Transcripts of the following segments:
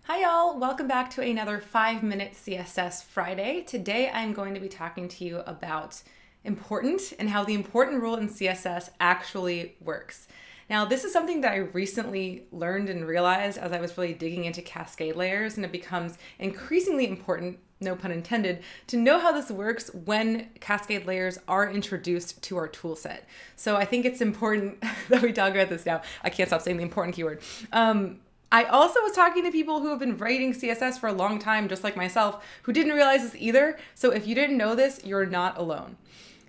Hi y'all, welcome back to another 5-minute CSS Friday. Today I'm going to be talking to you about important and how the important rule in CSS actually works. Now, this is something that I recently learned and realized as I was really digging into cascade layers, and it becomes increasingly important, no pun intended, to know how this works when cascade layers are introduced to our tool set. So I think it's important that we talk about this now. I can't stop saying the important keyword. I also was talking to people who have been writing CSS for a long time, just like myself, who didn't realize this either. So if you didn't know this, you're not alone.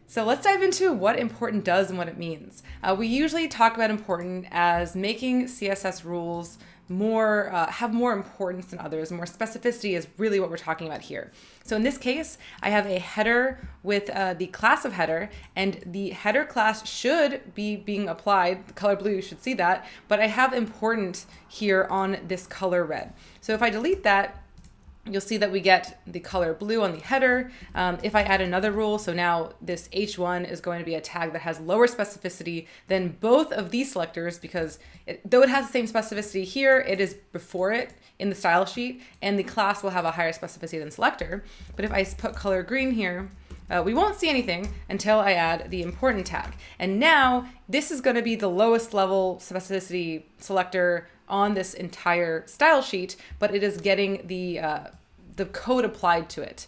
So let's dive into what important does and what it means. We usually talk about important as making CSS rules have more importance than others. More specificity is really what we're talking about here. So in this case, I have a header with the class of header, and the header class should be being applied. The color blue, you should see that, but I have important here on this color red. So if I delete that, you'll see that we get the color blue on the header. If I add another rule, so now this H1 is going to be a tag that has lower specificity than both of these selectors, because though it has the same specificity here, it is before it in the style sheet, and the class will have a higher specificity than selector. But if I put color green here, we won't see anything until I add the important tag. And now this is going to be the lowest level specificity selector on this entire style sheet, but it is getting the code applied to it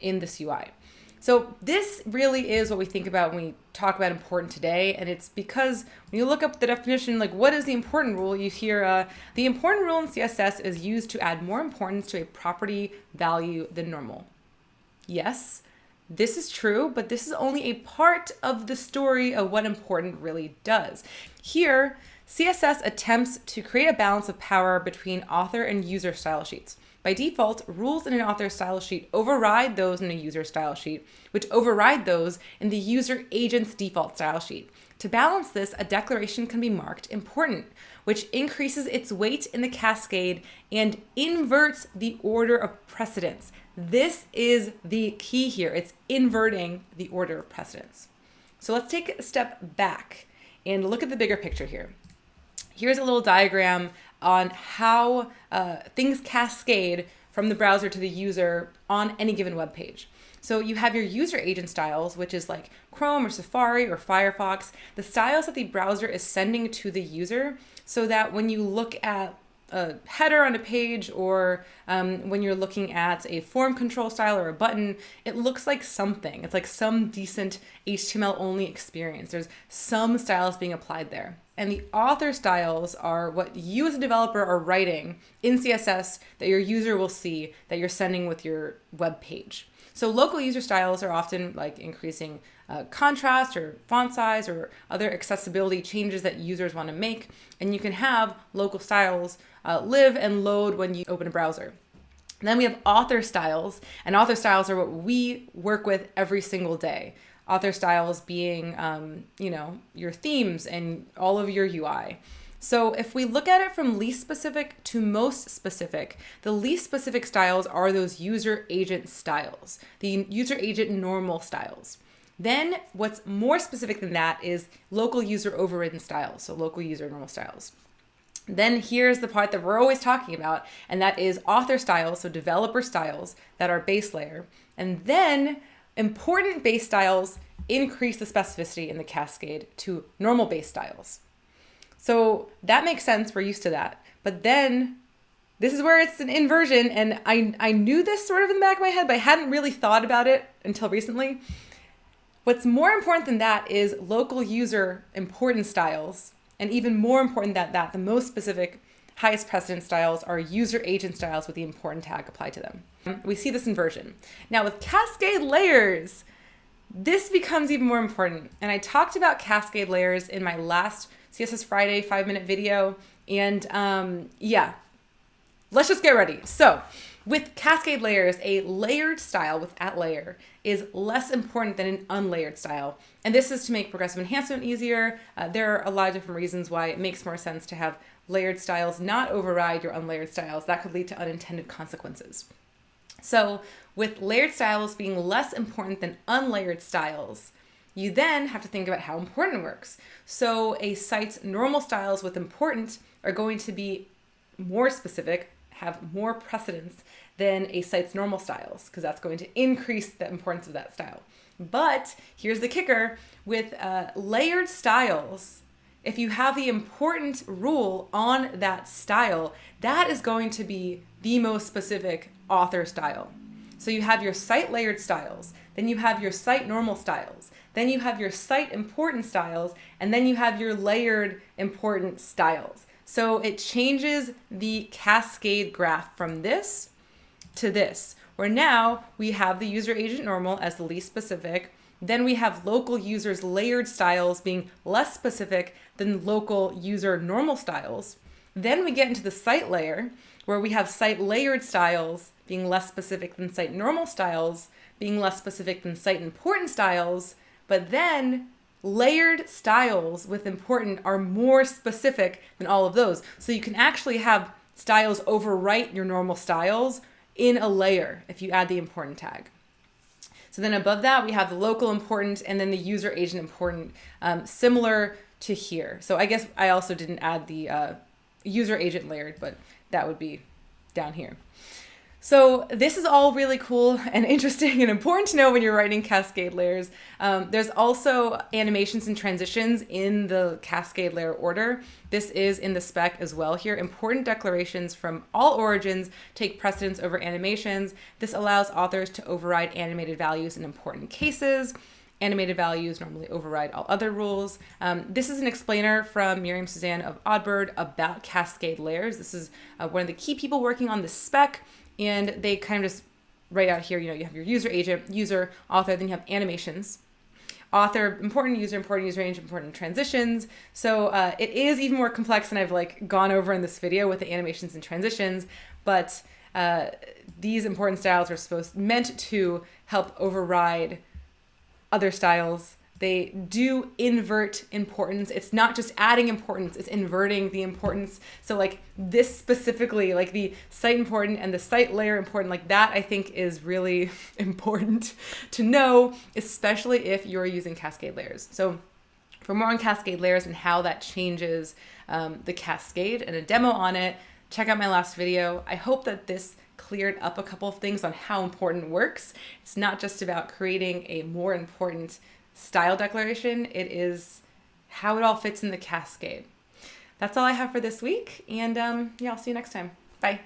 in this UI. So this really is what we think about when we talk about important today, and it's because when you look up the definition, like what is the important rule, you hear the important rule in CSS is used to add more importance to a property value than normal. Yes, this is true, but this is only a part of the story of what important really does. Here, CSS attempts to create a balance of power between author and user style sheets. By default, rules in an author style sheet override those in a user style sheet, which override those in the user agent's default style sheet. To balance this, a declaration can be marked important, which increases its weight in the cascade and inverts the order of precedence. This is the key here. It's inverting the order of precedence. So let's take a step back and look at the bigger picture here. Here's a little diagram on how things cascade from the browser to the user on any given web page. So you have your user agent styles, which is like Chrome or Safari or Firefox, the styles that the browser is sending to the user, so that when you look at a header on a page, or when you're looking at a form control style or a button, it looks like something. It's like some decent HTML only experience. There's some styles being applied there. And the author styles are what you as a developer are writing in CSS that your user will see that you're sending with your web page. So local user styles are often like increasing contrast or font size or other accessibility changes that users want to make. And you can have local styles live and load when you open a browser. And then we have author styles, and author styles are what we work with every single day. Author styles being, your themes and all of your UI. So if we look at it from least specific to most specific, the least specific styles are those user agent styles, the user agent normal styles. Then what's more specific than that is local user overridden styles, so local user normal styles. Then here's the part that we're always talking about, and that is author styles, so developer styles that are base layer. And then important base styles increase the specificity in the cascade to normal base styles. So that makes sense, we're used to that. But then this is where it's an inversion, and I knew this sort of in the back of my head, but I hadn't really thought about it until recently. What's more important than that is local user important styles, and even more important than that, the most specific highest precedence styles are user agent styles with the important tag applied to them. We see this inversion. Now with cascade layers, this becomes even more important. And I talked about cascade layers in my last CSS Friday 5-minute video. And let's just get ready. So with cascade layers, a layered style with @layer is less important than an unlayered style. And this is to make progressive enhancement easier. There are a lot of different reasons why it makes more sense to have layered styles not override your unlayered styles. That could lead to unintended consequences. So with layered styles being less important than unlayered styles, you then have to think about how important works. So a site's normal styles with important are going to be more specific, have more precedence than a site's normal styles, because that's going to increase the importance of that style. But here's the kicker: with layered styles, if you have the important rule on that style, that is going to be the most specific author style. So you have your site layered styles, then you have your site normal styles, then you have your site important styles, and then you have your layered important styles. So it changes the cascade graph from this to this, where now we have the user agent normal as the least specific. Then we have local users layered styles being less specific than local user normal styles. Then we get into the site layer, where we have site layered styles being less specific than site normal styles, being less specific than site important styles. But then layered styles with important are more specific than all of those. So you can actually have styles overwrite your normal styles in a layer if you add the important tag. So then above that, we have the local important and then the user agent important, similar to here. So I guess I also didn't add the user agent layered, but that would be down here. So this is all really cool and interesting and important to know when you're writing cascade layers. There's also animations and transitions in the cascade layer order. This is in the spec as well here. Important declarations from all origins take precedence over animations. This allows authors to override animated values in important cases. Animated values normally override all other rules. This is an explainer from Miriam Suzanne of Oddbird about cascade layers. This is one of the key people working on the spec. And they kind of just write out here, you have your user agent, user, author, then you have animations. Author, important user agent, important transitions. So it is even more complex than I've gone over in this video with the animations and transitions, but these important styles are meant to help override other styles. They do invert importance. It's not just adding importance, it's inverting the importance. So this specifically, the site important and the site layer important, that I think is really important to know, especially if you're using cascade layers. So for more on cascade layers and how that changes the cascade and a demo on it, check out my last video. I hope that this cleared up a couple of things on how important works. It's not just about creating a more important style declaration, it is how it all fits in the cascade. That's all I have for this week, and yeah, I'll see you next time. Bye.